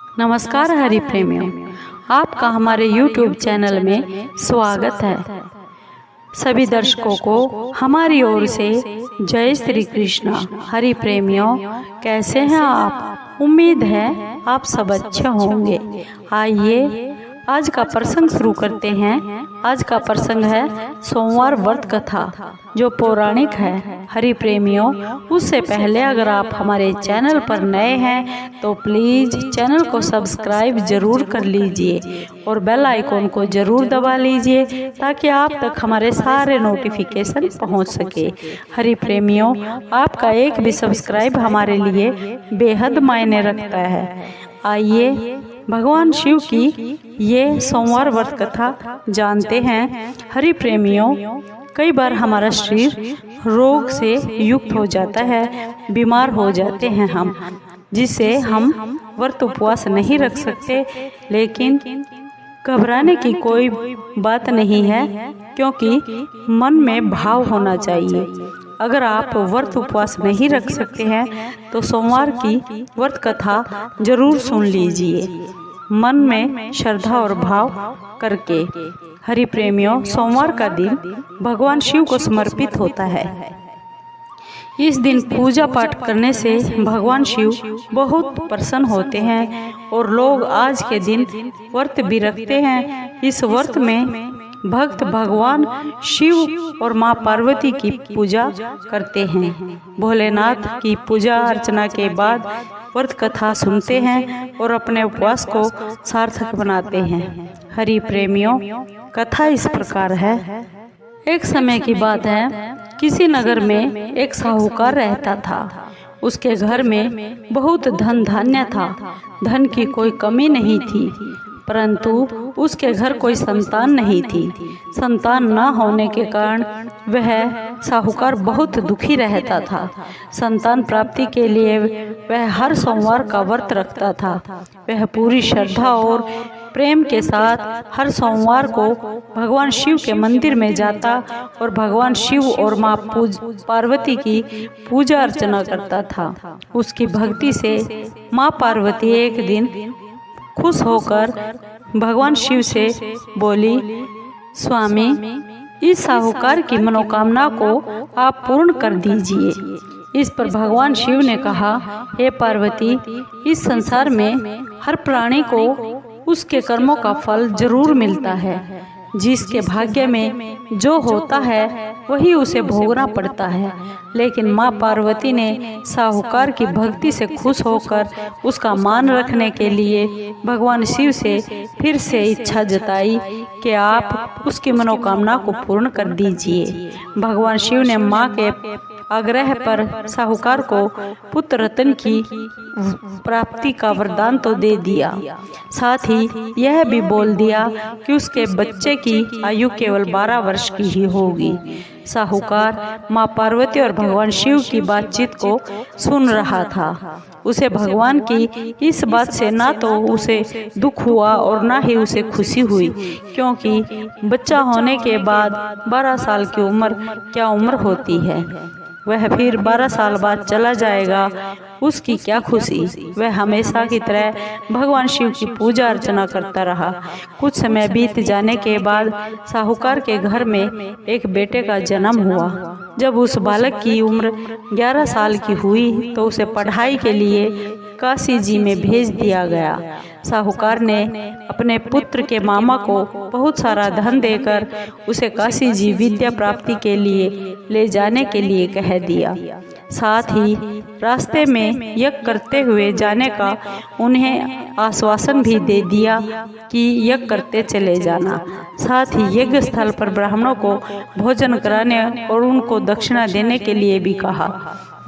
नमस्कार हरि प्रेमियों, आपका हमारे YouTube चैनल में स्वागत है। सभी दर्शकों को हमारी ओर से जय श्री कृष्ण। हरि प्रेमियों, कैसे हैं आप? उम्मीद है आप सब अच्छे होंगे। आइए आज का प्रसंग शुरू करते हैं। आज का प्रसंग है सोमवार व्रत कथा, जो पौराणिक है। हरि प्रेमियों, उससे पहले अगर आप हमारे चैनल पर नए हैं तो प्लीज चैनल को सब्सक्राइब जरूर कर लीजिए और बेल आइकॉन को जरूर दबा लीजिए ताकि आप तक हमारे सारे नोटिफिकेशन पहुंच सके। हरि प्रेमियों, आपका एक भी सब्सक्राइब हमारे लिए बेहद मायने रखता है। आइए भगवान शिव की ये सोमवार व्रत कथा जानते हैं। हरि प्रेमियों, कई बार हमारा शरीर रोग से युक्त हो जाता है, बीमार हो जाते हैं हम, जिससे हम व्रत उपवास नहीं रख सकते। लेकिन घबराने की कोई बात नहीं है, क्योंकि मन में भाव होना चाहिए। अगर आप व्रत उपवास नहीं रख सकते हैं तो सोमवार की व्रत कथा जरूर सुन लीजिए, मन में श्रद्धा और भाव करके। हरि प्रेमियों, सोमवार का दिन भगवान शिव को समर्पित होता है। इस दिन पूजा पाठ करने से भगवान शिव बहुत प्रसन्न होते हैं और लोग आज के दिन व्रत भी रखते हैं। इस व्रत में भक्त भगवान शिव और माँ पार्वती की पूजा करते हैं। भोलेनाथ की पूजा अर्चना के बाद व्रत कथा सुनते हैं और अपने उपवास को सार्थक बनाते हैं। हरि प्रेमियों, कथा इस प्रकार है। एक समय की बात है, किसी नगर में एक साहूकार रहता था। उसके घर में बहुत धन धान्य था, धन की कोई कमी नहीं थी, परंतु उसके घर कोई संतान नहीं थी। संतान न होने के कारण वह साहूकार बहुत दुखी रहता था। संतान प्राप्ति के लिए वह हर सोमवार का व्रत रखता था। वह पूरी श्रद्धा और प्रेम के साथ हर सोमवार को भगवान शिव के मंदिर में जाता और भगवान शिव और माँ पार्वती की पूजा अर्चना करता था। उसकी भक्ति से माँ पार्वती एक दिन खुश होकर भगवान शिव से बोली, स्वामी, इस साहूकार की मनोकामना को आप पूर्ण कर दीजिए। इस पर भगवान शिव ने कहा, हे पार्वती, इस संसार में हर प्राणी को उसके कर्मों का फल जरूर मिलता है। जिसके भाग्य में जो होता है वही उसे भोगना पड़ता है। लेकिन माँ पार्वती ने साहूकार की भक्ति से खुश होकर उसका मान रखने के लिए भगवान शिव से फिर से इच्छा जताई कि आप उसकी मनोकामना को पूर्ण कर दीजिए। भगवान शिव ने माँ के आग्रह पर साहूकार को पुत्र रत्न की प्राप्ति का वरदान तो दे दिया, साथ ही यह भी बोल दिया कि उसके बच्चे की आयु केवल 12 वर्ष की ही होगी। साहूकार माँ पार्वती और भगवान शिव की बातचीत को सुन रहा था। उसे भगवान की इस बात से ना तो उसे दुख हुआ और ना ही उसे खुशी हुई, क्योंकि बच्चा होने के बाद 12 साल की उम्र क्या उम्र होती है। वह फिर 12 साल बाद चला जाएगा, उसकी क्या खुशी। वह हमेशा की तरह भगवान शिव की पूजा अर्चना करता रहा। कुछ समय बीत जाने के बाद साहूकार के घर में एक बेटे का जन्म हुआ। जब उस बालक की उम्र 11 साल की हुई तो उसे पढ़ाई के लिए काशी जी में भेज दिया गया। साहूकार ने अपने पुत्र के मामा को बहुत सारा धन देकर उसे काशी जी विद्या प्राप्ति के लिए ले जाने के लिए कह दिया। साथ ही रास्ते में यज्ञ करते हुए जाने का उन्हें आश्वासन भी दे दिया कि यज्ञ करते चले जाना। साथ ही यज्ञ स्थल पर ब्राह्मणों को भोजन कराने और उनको दक्षिणा देने के लिए भी कहा।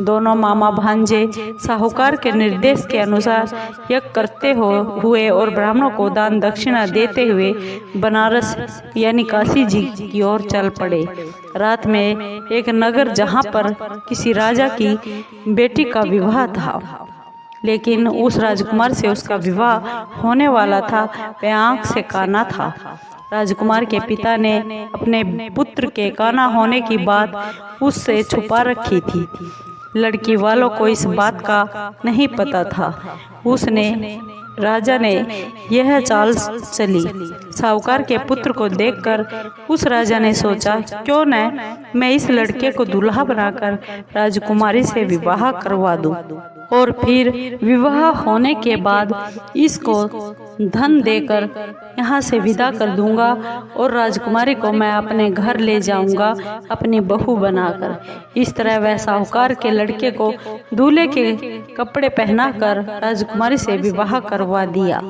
दोनों मामा भांजे साहूकार के निर्देश के अनुसार यज्ञ करते हुए और ब्राह्मणों को दान दक्षिणा देते हुए बनारस यानी काशी जी की ओर चल पड़े। रात में एक नगर जहाँ पर किसी राजा की बेटी का विवाह था, लेकिन उस राजकुमार से उसका विवाह होने वाला था, वह आंख से काना था। राजकुमार के पिता ने अपने पुत्र के काना होने की बात उससे छुपा रखी थी। लड़की वालों को इस बात का नहीं पता था। उसने राजा ने यह चाल चली। साहूकार के पुत्र को देखकर उस राजा ने सोचा, क्यों न मैं इस लड़के को दूल्हा बनाकर राजकुमारी से विवाह करवा दूं और फिर विवाह होने के बाद इसको धन देकर यहाँ से विदा कर दूंगा और राजकुमारी को मैं अपने घर ले जाऊंगा अपनी बहू बनाकर। इस तरह वह साहूकार के लड़के को दूल्हे के कपड़े पहनाकर राजकुमारी से विवाह करवा दिया।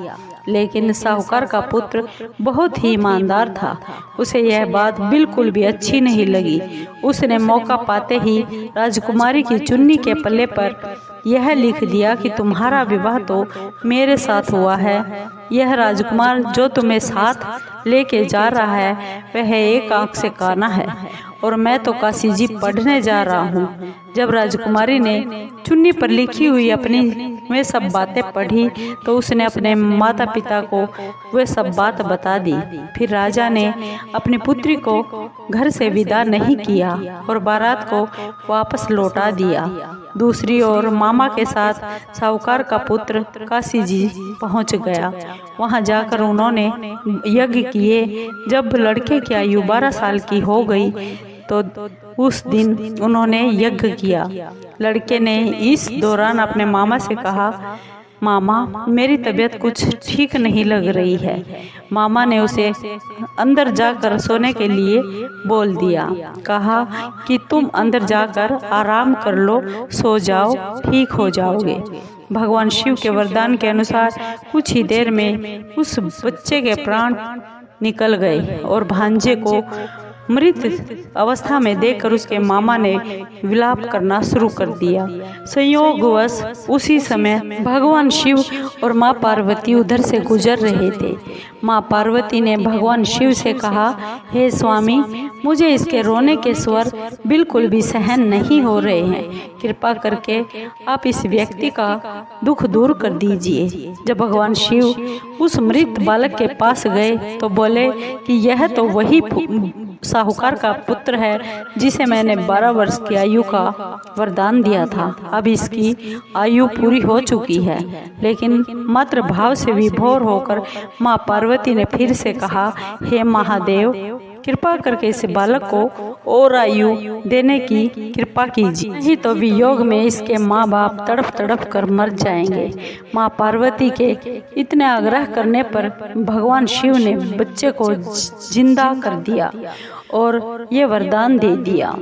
लेकिन साहूकार का पुत्र बहुत ही ईमानदार था। उसे यह बात बिल्कुल भी अच्छी नहीं लगी। उसने मौका पाते ही राजकुमारी की चुन्नी के पल्ले पर यह लिख दिया कि तुम्हारा विवाह तो मेरे साथ हुआ है। यह राजकुमार जो तुम्हें साथ लेके जा रहा है वह एक आंख से काना है और मैं तो काशी जी पढ़ने जा रहा हूँ। जब राजकुमारी ने चुन्नी पर लिखी हुई अपनी वे सब बातें पढ़ी तो उसने अपने माता पिता को वे सब बात बता दी। फिर राजा ने अपनी पुत्री को घर से विदा नहीं किया और बारात को वापस लौटा दिया। दूसरी ओर मामा के साथ साहूकार का पुत्र काशी जी पहुंच गया। वहां जाकर उन्होंने यज्ञ किए। जब लड़के की आयु 12 साल की हो गई तो उस दिन उन्होंने यज्ञ किया। लड़के ने इस दौरान अपने मामा से कहा, मामा मेरी तबीयत कुछ ठीक नहीं लग रही है। मामा ने उसे अंदर जाकर सोने के लिए बोल दिया। कहा कि तुम अंदर जाकर आराम कर लो, सो जाओ, ठीक हो जाओगे। भगवान शिव के वरदान के अनुसार कुछ ही देर में उस बच्चे के प्राण निकल गए और भांजे को मृत अवस्था में देखकर उसके मामा ने विलाप करना शुरू कर दिया। संयोगवश उसी समय भगवान शिव और माँ पार्वती उधर से गुजर रहे थे। माँ पार्वती ने भगवान शिव से कहा, हे स्वामी, मुझे इसके रोने के स्वर बिल्कुल भी सहन नहीं हो रहे हैं। कृपा करके आप इस व्यक्ति का दुख दूर कर दीजिए। जब भगवान शिव उस मृत बालक के पास गए तो बोले कि यह तो वही साहूकार का पुत्र है जिसे मैंने 12 वर्ष की आयु का वरदान दिया था। अब इसकी आयु पूरी हो चुकी है। लेकिन मात्र भाव से विभोर होकर माँ पार्वती ने फिर से कहा, हे महादेव, कृपा करके इस बालक को और आयु देने की कृपा कीजिए, नहीं तो वियोग में इसके माँ बाप तड़प तड़प कर मर जाएंगे। माँ पार्वती के इतने आग्रह करने पर भगवान शिव ने बच्चे को जिंदा कर दिया और ये वरदान दे दिया।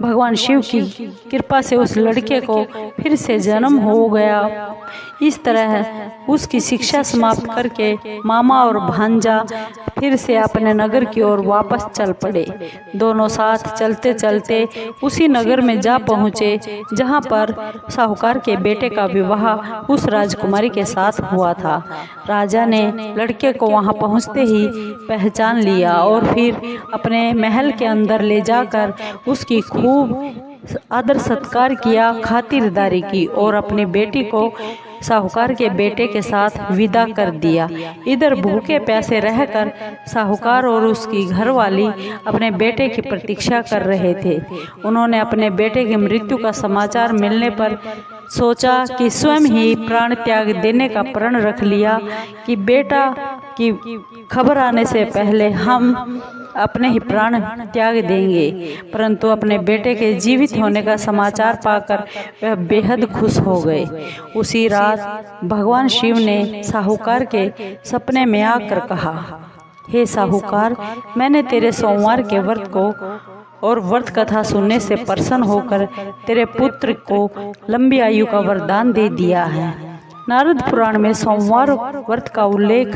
भगवान शिव की कृपा से उस लड़के को फिर से जन्म हो गया। इस तरह उसकी शिक्षा समाप्त करके मामा और भांजा फिर से अपने नगर की ओर वापस चल पड़े। दोनों साथ चलते चलते उसी नगर में जा पहुँचे जहाँ पर साहूकार के बेटे का विवाह उस राजकुमारी के साथ हुआ था। राजा ने लड़के को वहाँ पहुँचते ही पहचान लिया और फिर अपने महल के अंदर ले जाकर उसकी खूब आदर सत्कार किया, खातिरदारी की और अपनी बेटी को साहूकार के बेटे के साथ विदा कर दिया। इधर भूखे प्यासे रहकर साहूकार और उसकी घरवाली अपने बेटे की प्रतीक्षा कर रहे थे। उन्होंने अपने बेटे की मृत्यु का समाचार मिलने पर सोचा कि स्वयं ही प्राण त्याग देने का प्रण रख लिया कि बेटा की खबर आने से पहले हम अपने ही प्राण त्याग देंगे। परंतु अपने बेटे के जीवित होने का समाचार पाकर वह बेहद खुश हो गए। उसी रात भगवान शिव ने साहूकार के सपने में आकर कहा, हे साहूकार, मैंने तेरे सोमवार के व्रत को और व्रत कथा सुनने से प्रसन्न होकर तेरे पुत्र को लंबी आयु का वरदान दे दिया है। नारद पुराण में सोमवार व्रत का उल्लेख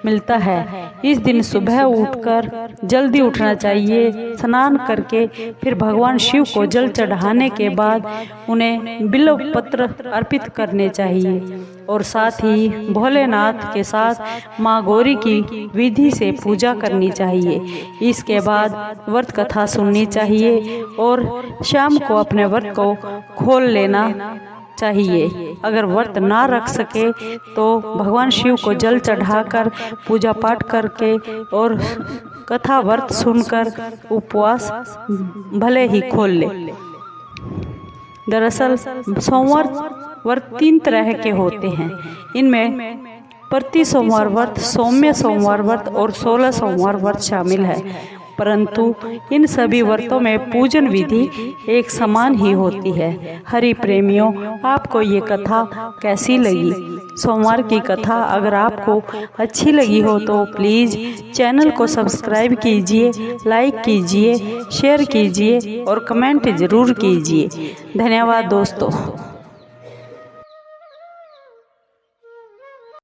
मिलता है। इस दिन सुबह उठकर जल्दी उठना चाहिए। स्नान करके फिर भगवान शिव को जल चढ़ाने के बाद उन्हें बिल्व पत्र अर्पित करने चाहिए और साथ ही भोलेनाथ के साथ माँ गौरी की विधि से पूजा करनी चाहिए। इसके बाद व्रत कथा सुननी चाहिए और शाम को अपने व्रत को खोल लेना चाहिए। अगर व्रत ना रख सके तो भगवान शिव को जल चढ़ाकर पूजा पाठ करके और कथा व्रत सुनकर उपवास भले ही खोल ले। दरअसल सोमवार व्रत 3 तरह के होते हैं। इनमें प्रति सोमवार व्रत, सौम्य सोमवार व्रत और 16 सोमवार व्रत शामिल है, परंतु इन सभी व्रतों में पूजन विधि एक समान ही होती है। हरि प्रेमियों, आपको ये कथा कैसी लगी? सोमवार की कथा अगर आपको अच्छी लगी हो तो प्लीज़ चैनल को सब्सक्राइब कीजिए, लाइक कीजिए, शेयर कीजिए और कमेंट ज़रूर कीजिए। धन्यवाद दोस्तों।